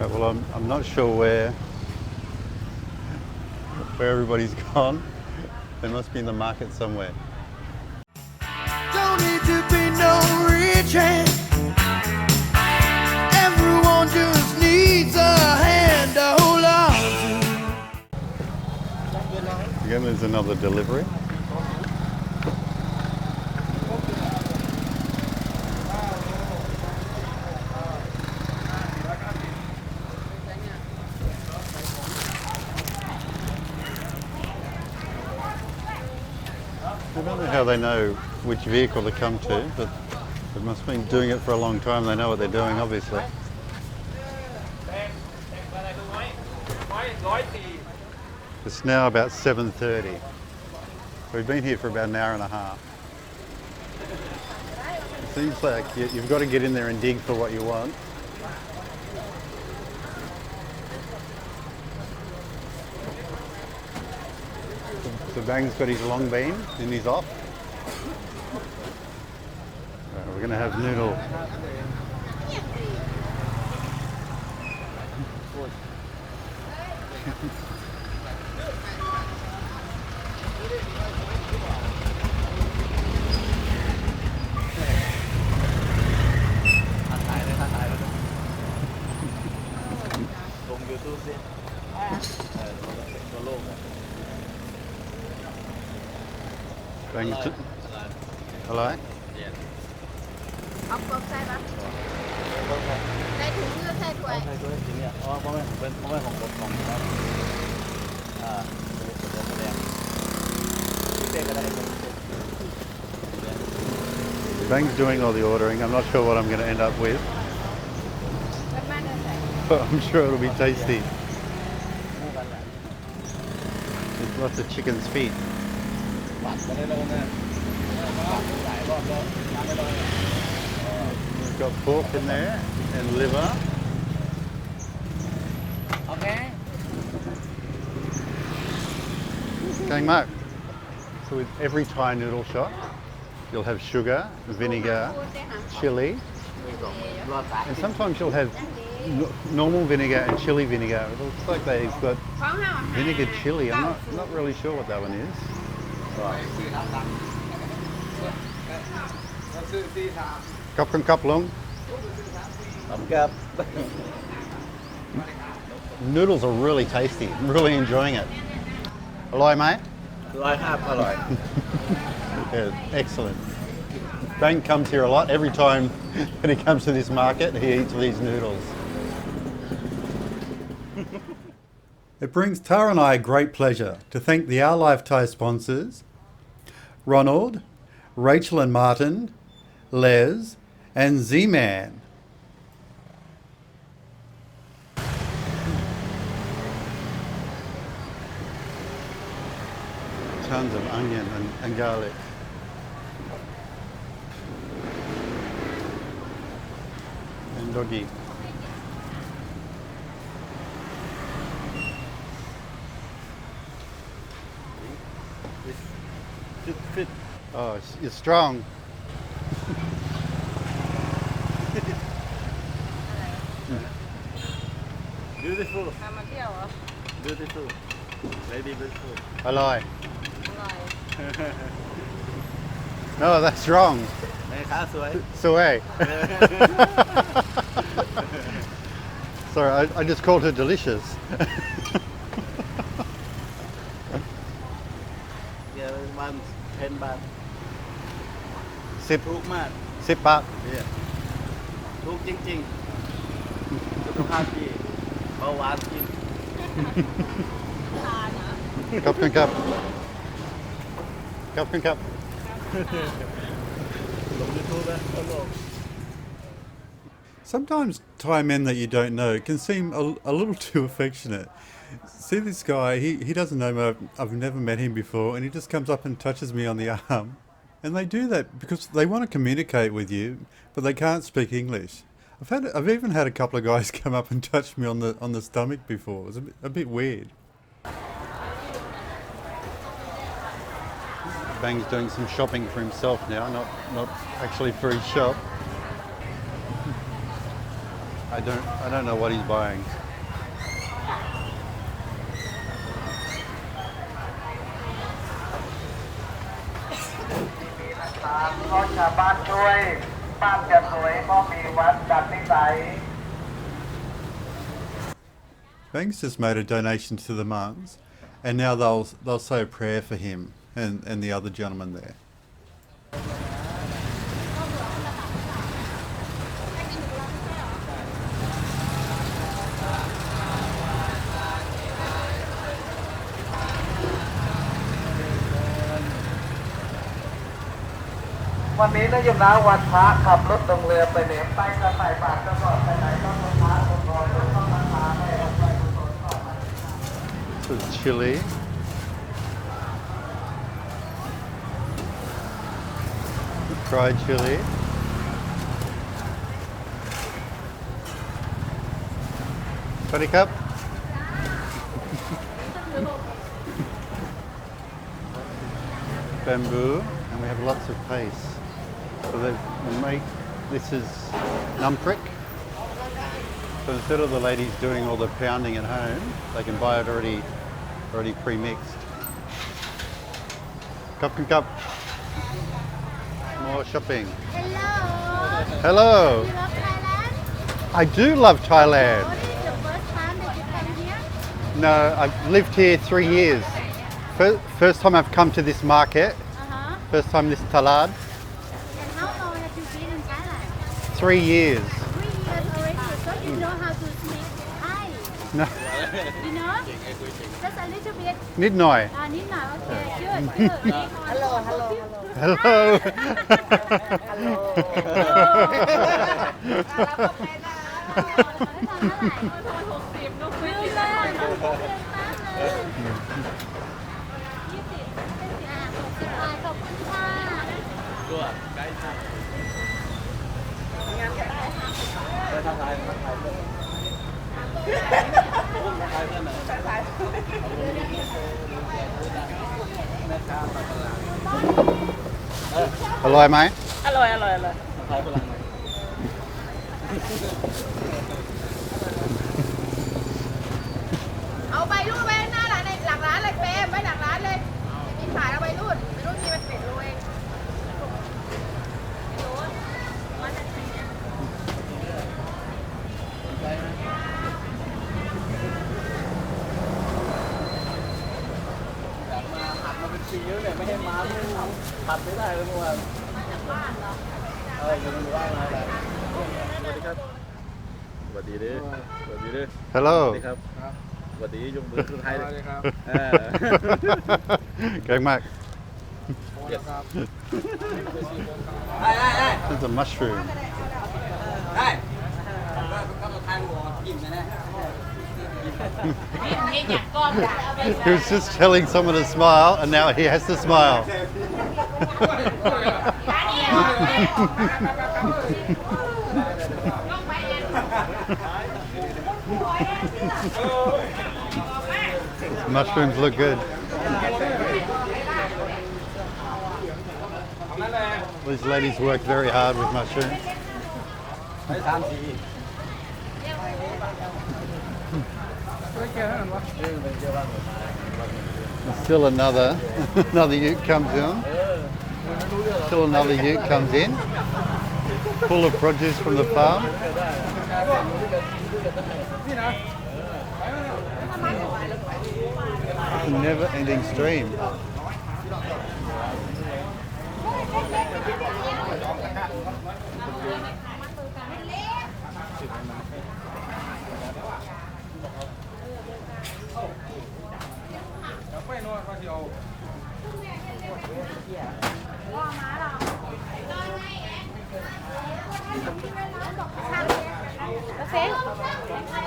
Right, well, I'm not sure where everybody's gone. They must be in the market somewhere. Don't need to be no rich hand. Everyone just needs a hand to hold on to. Again, there's another delivery. I don't know how they know which vehicle to come to, but they must have been doing it for a long time. They know what they're doing, obviously. It's now about 7:30. We've been here for about an hour and a half. It seems like you've got to get in there and dig for what you want. So Bang's got his long bean and he's off. Right, we're going to have noodle. Bang's hello? เอากบใส่ปะใส่ถุงหรือใส่ถ้วย ใช่ด้วยจริงเนี่ยเพราะว่าเป็นของรถของครับเป็นตัวแสดงที่เป็นก็ได้ Bang's doing all the ordering. I'm not sure what I'm going to end up with, ประมาณนั้นใส่ but I'm sure it'll be tasty. คู่กันแหละ There's lots of chicken's feet. ปัดกันได้เลยนะหลายรอบแล้วทำไม่ได้ We've got pork in there and liver. โอเค Going Mark. So with every Thai noodle shop, you'll have sugar, vinegar, chili, รอดสาย and sometimes you'll have normal vinegar and chili vinegar. It looks like they've got ของเฮา vinegar chili. I'm not really sure what that one is. ครับครับลุง ผมครับ Noodles are really tasty. I'm really enjoying it. อร่อยไหม 105อร่อย Yeah, excellent. Bang comes here a lot. Every time when he comes to this market, he eats these noodles. It brings Tara and I great pleasure to thank the Our Life Thai sponsors, Ronald, Rachel and Martin, Les, and Z-Man. Tons of onion and garlic. And doggy. fit Oh, you're strong. beautiful พามาเที่ยวเหรอ beautiful very beautiful Alai. อร่อย No, that's wrong. แม่ค้าสวย Soe. Sorry, I just called her delicious. yeah วัน10 บาท Sip, ถูกมาก sip baht. เนี่ยถูกจริงๆสุขภาพดีเบาหวานกิน ทานนะ Cup and cup. Cup and cup. ลงยูทูบนะตลก Sometimes Thai men that you don't know can seem a little too affectionate. See this guy, he doesn't know me, I've never met him before, and he just comes up and touches me on the arm. And they do that because they want to communicate with you, but they can't speak English. I've even had a couple of guys come up and touch me on the stomach before. It was a bit weird. Bang's doing some shopping for himself now, not actually for his shop. I don't know what he's buying. เพราะชาวบ้านช่วยบ้านจะสวยเพราะมีวัดดัดนิสัย Banks just made a donation to the monks, and now they'll say a prayer for him and the other gentleman there. วันนี้นะโยมนะวันพระขับรถลงเรือไปเหนือไปก็ใส่บาตรก็ก่อนไปไหนก็ต้องพระต้องรอต้องราคาให้เราไปกุศลก่อน This is chili. Fried chili. Toddy cup. Bamboo, and we have lots of paste. So they make, this is numprick. So instead of the ladies doing all the pounding at home, they can buy it already pre-mixed. Cup and cup. More shopping. Hello. Hello. You love Thailand? I do love Thailand. What is the first time that you come here? No, I've lived here 3 years. First time I've come to this market. Uh-huh. First time this talad. And how long have you been in Thailand? 3 years. 3 years already. So you know how to speak Thai. No, You know? Just a little bit. นิดหน่อย นิดหน่อยโอเคชื่อ Hello Hello Hello. วิวเลยขอบคุณค่ะ ตัวไกด์ถ่ายไปทางไทยทางไทยเพื่อนทางไทยเพื่อนไหนแม่ค้ามาตลาด อร่อยไหม ทางไทยฝรั่งไหน เอาใบรูดไว้หน้าร้านในหลังร้านเลยเฟรมไว้หลังร้านเลยมีขายเอาใบรูดมีมันเป็ดโรย อยากมาหัดมาเป็นปีแล้วเนี่ยไม่ให้มาผัดไม่ได้เลยเมื่อวานอยู่ในหมู่บ้านมาแล้วสวัสดีครับสวัสดีดิสวัสดีดิ Hello. สวัสดีครับสวัสดียกมือขึ้นไทยเลยครับ เก่งมาก Yes. This is a mushroom. He was just telling someone to smile, and now he has to smile. These mushrooms look good. These ladies work very hard with mushrooms. Still another ute comes in. Still another ute comes in, full of produce from the farm. It's a never-ending stream.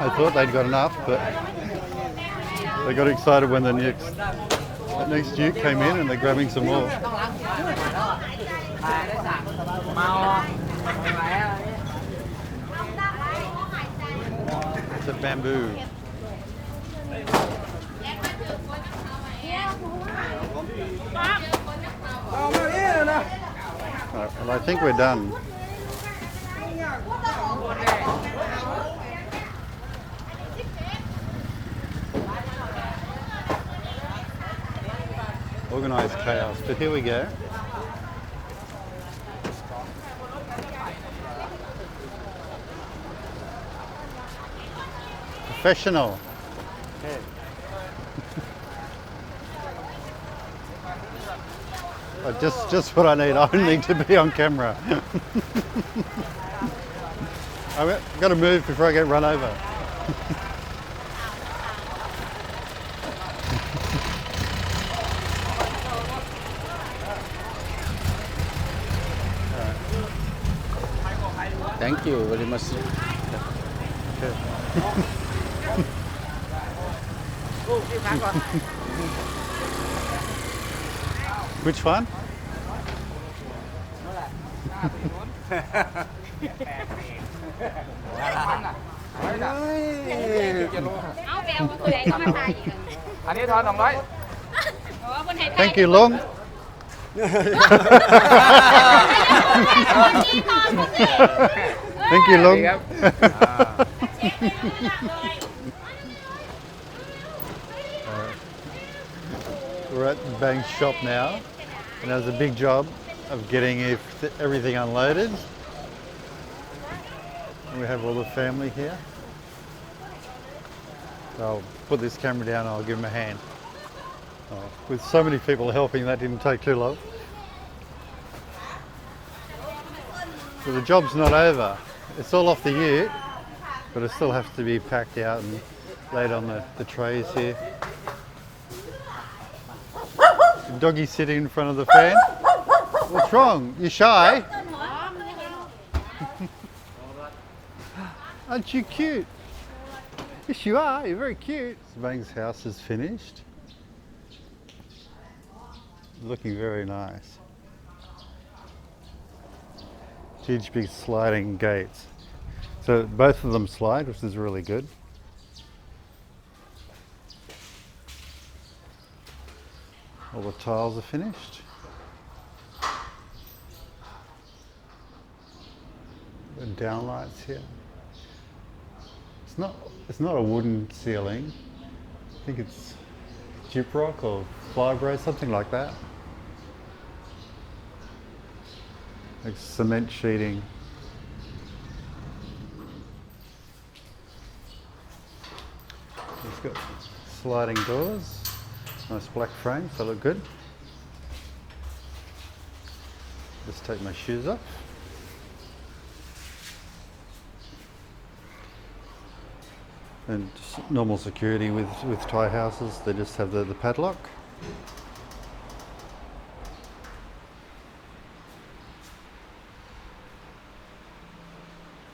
I thought they'd got enough, but they got excited when the next ute came in and they're grabbing some more. It's a bamboo. Right, well, I think we're done. organised chaos, but here we go. Professional. Just what I need. I don't need to be on camera. I've got to move before I get run over. Thank you very much. Which one? Thank you, Long. Thank you, Long. We're at Bang's shop now, and there's a big job of getting everything unloaded. And we have all the family here. So I'll put this camera down and I'll give them a hand. Oh, with so many people helping, that didn't take too long. So the job's not over. It's all off the ute, but it still has to be packed out and laid on the trays here. The doggy's sitting in front of the fan. What's wrong? You shy? Aren't you cute? Yes, you are. You're very cute. Bang's house is finished. Looking very nice. Huge big sliding gates. So both of them slide, which is really good. All the tiles are finished. And downlights here. It's not a wooden ceiling. I think it's gyprock or flybrace, something like that. Like cement sheeting. It's got sliding doors, nice black frames, they look good. Just take my shoes off. And just normal security with Thai houses, they just have the padlock.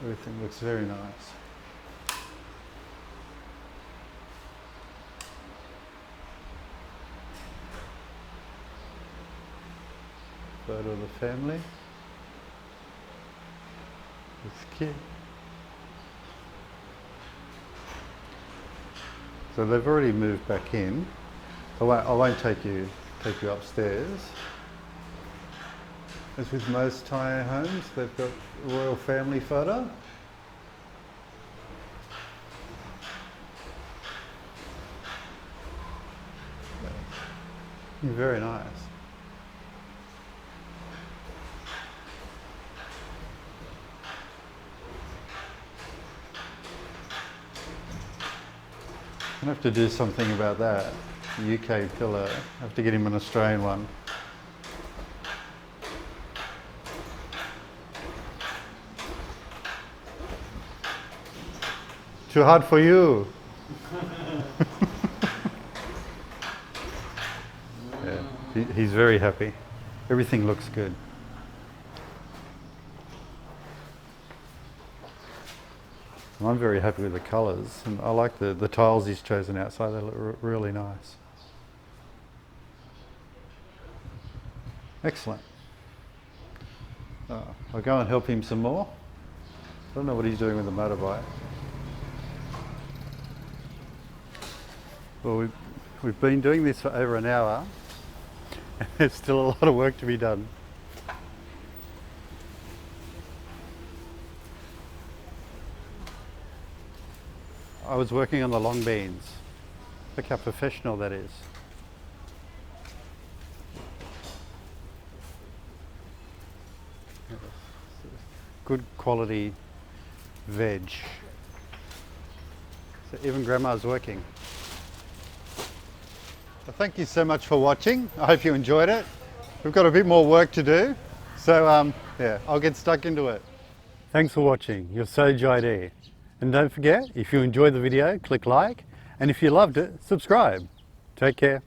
Everything looks very nice. Photo of the family. It's cute. So they've already moved back in. I won't take you upstairs. As with most Thai homes, they've got a royal family photo. Very nice. I have to do something about that. The UK pillar. I have to get him an Australian one. Too hard for you. Yeah, he's very happy. Everything looks good. I'm very happy with the colours, and I like the tiles he's chosen outside. They look really nice. Excellent. I'll go and help him some more. I don't know what he's doing with the motorbike. Well, we've been doing this for over an hour, and there's still a lot of work to be done. I was working on the long beans. Look how professional that is. good quality veg. So even Grandma's working. Well, thank you so much for watching. I hope you enjoyed it. We've got a bit more work to do, so yeah, I'll get stuck into it. Thanks for watching. You're so JD. And don't forget, if you enjoyed the video, click like, and if you loved it, subscribe. Take care.